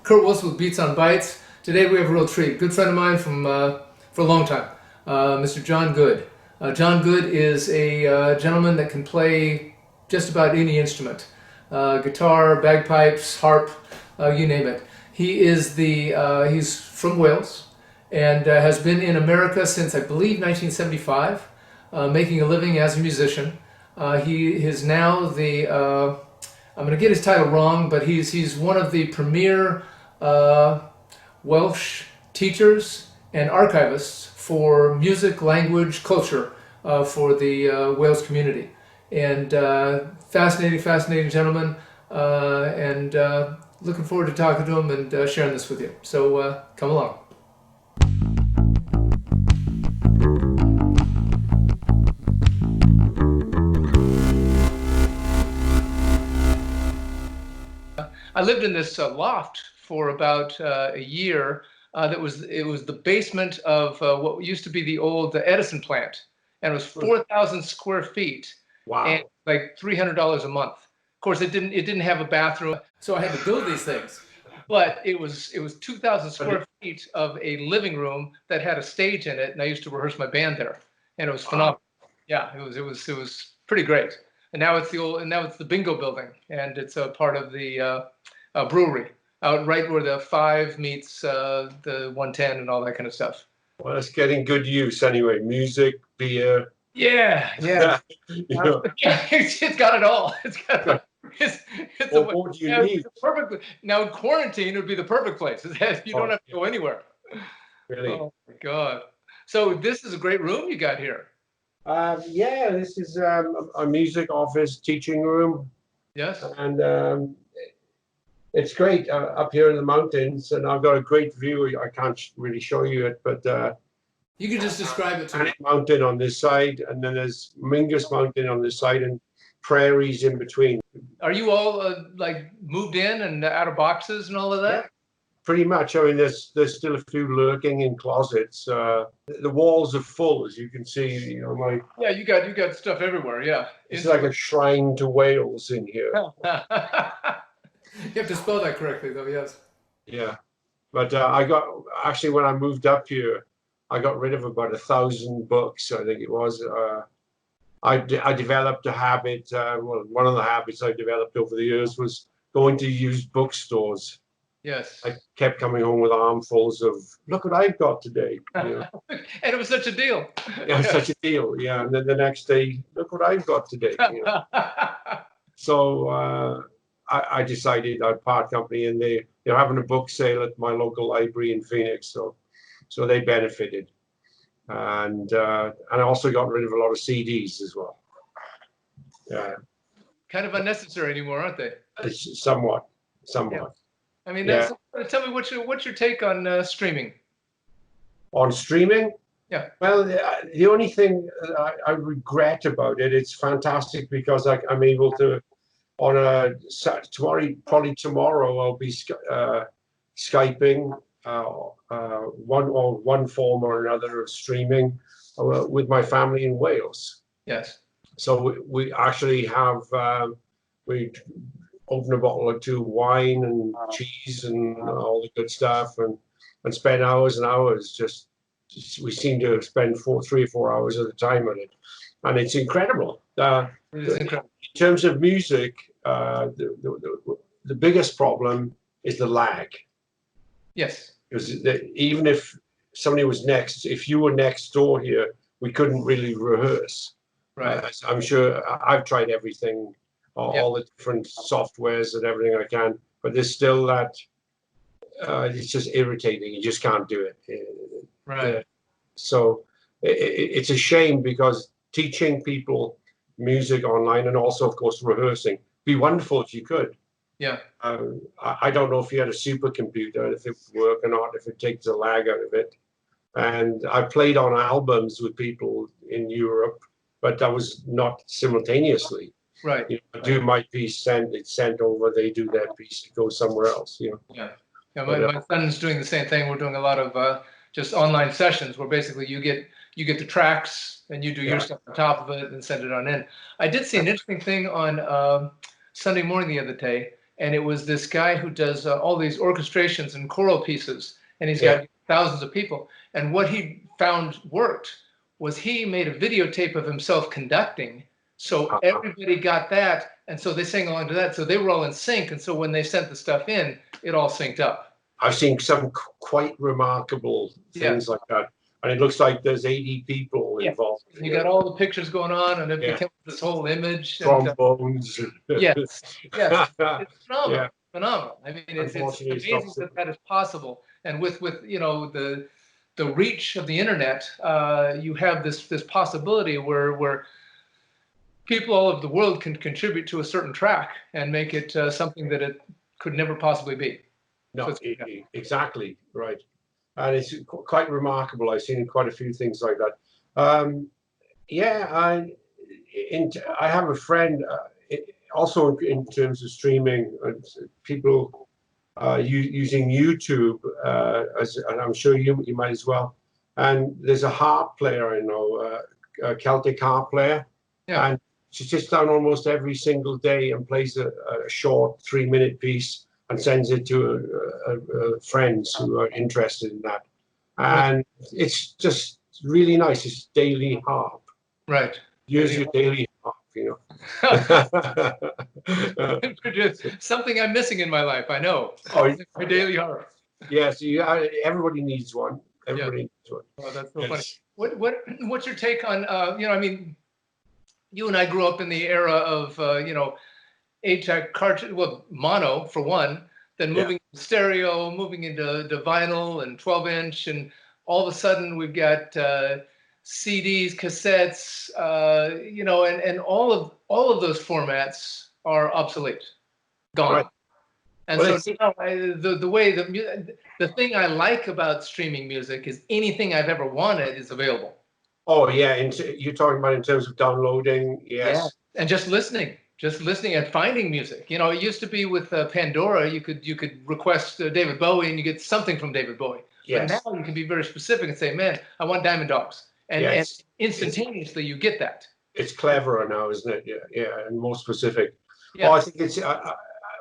Kurt Wilson with Beats on Bytes. Today we have a real treat. Good friend of mine from for a long time, Mr. John Good. John Good is a gentleman that can play just about any instrument, guitar, bagpipes, harp, you name it. He is he's from Wales and has been in America since I believe 1975, making a living as a musician. He is now I'm going to get his title wrong, but he's one of the premier Welsh teachers and archivists for music, language, culture for the Wales community. And fascinating gentleman, and looking forward to talking to him and sharing this with you. So come along. I lived in this loft for about a year. It was the basement of what used to be the Edison plant, and it was 4,000 square feet. Wow! And like $300 a month. Of course, it didn't have a bathroom, so I had to build these things. But it was 2,000 square feet of a living room that had a stage in it, and I used to rehearse my band there, and it was phenomenal. Yeah, it was pretty great. And now it's the bingo building, and it's a part of the brewery out right where the 5 meets the 110 and all that kind of stuff. Well, it's getting good use anyway. Music, beer. Yeah. It's got it all. It's got. What do you need? Perfect. Now in quarantine, it would be the perfect place. You don't have to go anywhere. Really? Oh my God. So this is a great room you got here. Yeah, this is a music office teaching room. Yes. And it's great up here in the mountains, and I've got a great view. I can't really show you it, but you can just describe it to me. Mountain on this side, and then there's Mingus Mountain on this side, and prairies in between. Are you all like moved in and out of boxes and all of that? Yeah, pretty much. I mean, there's still a few lurking in closets. The walls are full, as you can see. You know, yeah, you got stuff everywhere. Yeah, it's like a shrine to Wales in here. You have to spell that correctly, though. Yes. Yeah, but actually when I moved up here, I got rid of about 1,000 books. I think it was. I developed a habit. One of the habits I developed over the years was going to used bookstores. Yes. I kept coming home with armfuls of, look what I've got today. You know? And it was such a deal. Yeah, it was such a deal. Yeah, and then the next day, look what I've got today. You know? So I decided I'd part company, and they're having a book sale at my local library in Phoenix. So they benefited. And I also got rid of a lot of CDs as well. Yeah. Kind of unnecessary anymore, aren't they? Somewhat. Yeah. I mean, tell me what's your take on streaming? On streaming? Yeah. Well, the only thing I regret about it, it's fantastic because I'm able to, probably tomorrow, I'll be Skyping. One form or another of streaming with my family in Wales. Yes. So we actually have we open a bottle or 2 of wine and cheese and all the good stuff, and spend hours and hours. Just we seem to spend 3 or 4 hours at a time on it, and it's incredible. It is incredible. In terms of music, the biggest problem is the lag. Yes. Because even if somebody was if you were next door here, we couldn't really rehearse. Right. I'm sure I've tried everything, all the different softwares and everything I can, but there's still that. It's just irritating. You just can't do it. Right. So it's a shame because teaching people music online and also, of course, rehearsing, be wonderful if you could. Yeah. I don't know if you had a supercomputer, if it would work or not, if it takes the lag out of it. And I played on albums with people in Europe, but that was not simultaneously. Right. You know, I do my piece, it's sent over, they do their piece, it goes somewhere else. You know. Yeah. Yeah. My son's doing the same thing. We're doing a lot of just online sessions where basically you get the tracks and you do your stuff on top of it and send it on in. I did see an interesting thing on Sunday morning the other day. and it was this guy who does all these orchestrations and choral pieces, and he's Yeah. got thousands of people. And what he found worked was he made a videotape of himself conducting, so everybody got that, and so they sang along to that, so they were all in sync, and so when they sent the stuff in, it all synced up. I've seen some quite remarkable things like that, and it looks like there's 80 people involved. You got all the pictures going on, and it Yeah. becomes this whole image. Trombones. Yes, yes, it's phenomenal, Yeah. phenomenal. I mean, it's Unfortunately, amazing that that is possible, and with you know the reach of the internet, you have this possibility where people all over the world can contribute to a certain track and make it something that it could never possibly be. No, So exactly right, and it's quite remarkable. I've seen quite a few things like that. Yeah, I have a friend also in terms of streaming, people using YouTube, and I'm sure you might as well. And there's a harp player, you know, a Celtic harp player, and she sits down almost every single day and plays a short 3-minute piece and sends it to friends who are interested in that. And it's just really nice. It's daily harp. Right. Use your daily harp, you know. Something I'm missing in my life, I know. Oh, my daily harp. Yes, everybody needs one. Everybody needs one. Oh, that's so funny. What's your take on you know, I mean, you and I grew up in the era of you know, 8-track cartridge, well, mono for one, then moving to stereo, moving into vinyl and 12-inch, and all of a sudden we've got CDs, cassettes, you know, and all of those formats are obsolete, gone. Right. And Well, so now, the thing I like about streaming music is anything I've ever wanted is available. Oh yeah, you're talking about in terms of downloading, yes. Yeah. And just listening and finding music. You know, it used to be with Pandora, you could request David Bowie and you get something from David Bowie. Yes. But now you can be very specific and say, man, I want Diamond Dogs. And instantaneously you get that. It's cleverer now, isn't it? Yeah, and more specific. Yeah. Oh, I think it's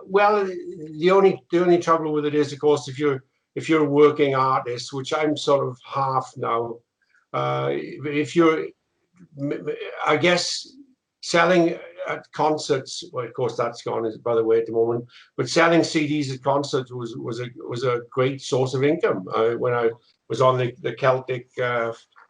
well, the only trouble with it is, of course, if you're a working artist, which I'm sort of half now, if you're, I guess, selling at concerts, well, of course, that's gone by the way at the moment, but selling CDs at concerts was a great source of income when I was on the Celtic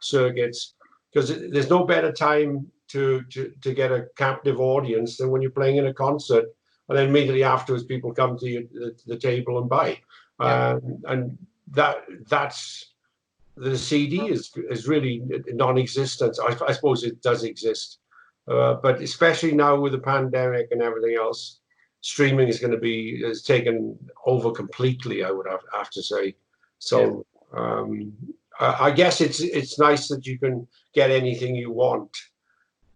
circuits, because there's no better time to get a captive audience than when you're playing in a concert, and then immediately afterwards people come to the table and buy. And that's the CD is really non-existent. I suppose it does exist, but especially now with the pandemic and everything else, streaming is taken over completely, I would have to say. So I guess it's nice that you can get anything you want,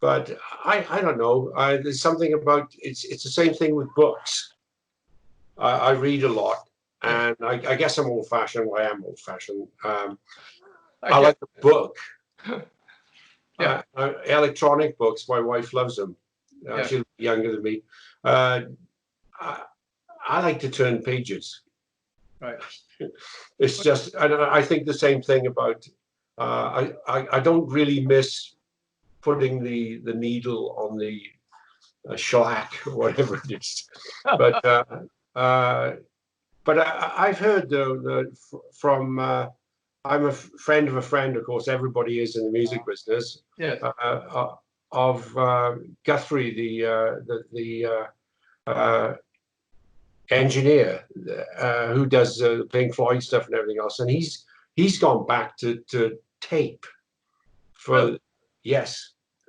but I don't know. There's something about it's the same thing with books. I read a lot, and I guess I'm old-fashioned. Well, I am old-fashioned. I like the book. Electronic books. My wife loves them. She's younger than me. I like to turn pages. Right. It's just I think the same thing about. I don't really miss putting the needle on the shellac or whatever it is, but I've heard though that from. I'm a friend of a friend, of course. Everybody is in the music business. Yes. Of Guthrie, the engineer who does the Pink Floyd stuff and everything else, and he's gone back to tape for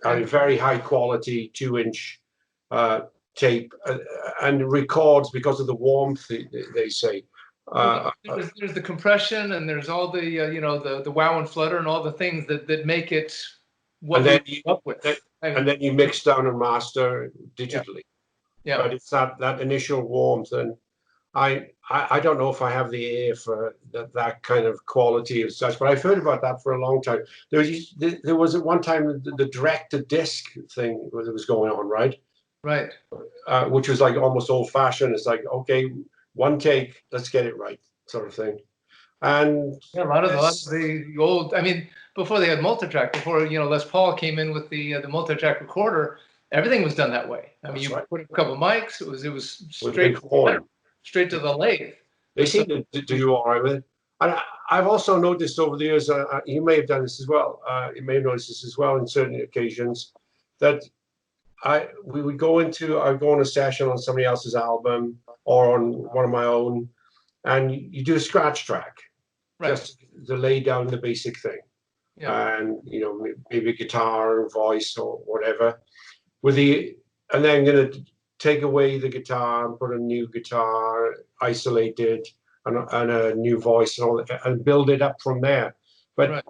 I mean, very high quality 2-inch tape and records because of the warmth. They say. There's the compression and there's all the you know the wow and flutter and all the things that make it what we come up with. And then you mix down and master digitally. Yeah. But it's that initial warmth, and I don't know if I have the ear for that kind of quality as such. But I've heard about that for a long time. There was at one time the direct to disc thing that was going on, right? Right. which was like almost old fashioned. It's like, okay, one take, let's get it right, sort of thing. And Yeah, a lot of the old, I mean, before they had multi-track, before, Les Paul came in with the multi-track recorder, everything was done that way. I mean, you put a couple of mics, it was with a big horn, straight to the lathe. they seem to do all right with it. And I've also noticed over the years, you may have done this as well. You may have noticed this as well in certain occasions, that I'd go on a session on somebody else's album or on one of my own, and you do a scratch track, Right. just to lay down the basic thing, and maybe guitar and voice or whatever, and then going to take away the guitar and put a new guitar isolated and a new voice and all that, and build it up from there. But right.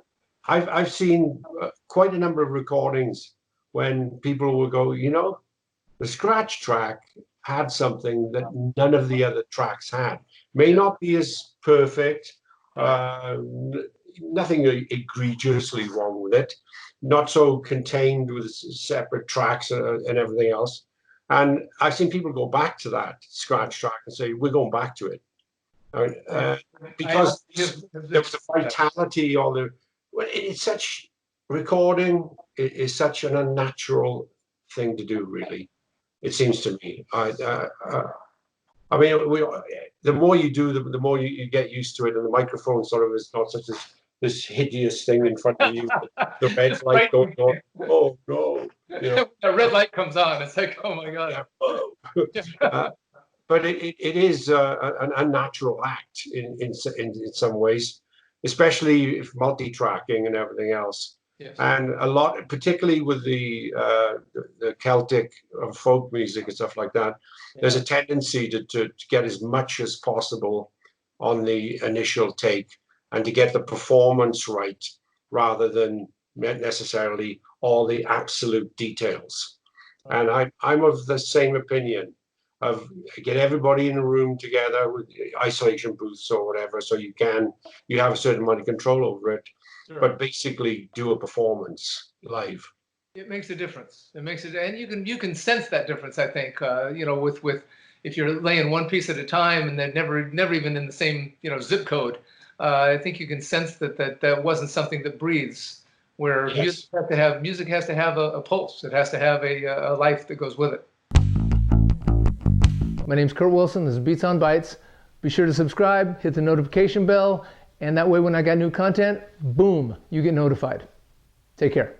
I've seen quite a number of recordings when people will go, the scratch track had something that none of the other tracks had. May not be as perfect, nothing egregiously wrong with it, not so contained with separate tracks and everything else. And I've seen people go back to that scratch track and say, we're going back to it. Because there was a vitality it's such recording is such an unnatural thing to do, really. It seems to me. I mean, the more you do, the more you get used to it, and the microphone sort of is not such this hideous thing in front of you. The red light going on. Oh no! The red light comes on. It's like, oh my god. But it is an unnatural act in some ways, especially if multi-tracking and everything else. Yes. And a lot, particularly with the Celtic folk music and stuff like that, there's a tendency to get as much as possible on the initial take and to get the performance right rather than necessarily all the absolute details. And I'm of the same opinion of get everybody in a room together with isolation booths or whatever, so you have a certain amount of control over it. Sure. But basically do a performance live. It makes a difference. It makes it, and you can sense that difference. I think with if you're laying one piece at a time and they're never even in the same zip code. I think you can sense that wasn't something that breathes. Where music has to have a pulse. It has to have a life that goes with it. My name's Kurt Wilson. This is Beats on Bytes. Be sure to subscribe, hit the notification bell, and that way when I got new content, boom, you get notified. Take care.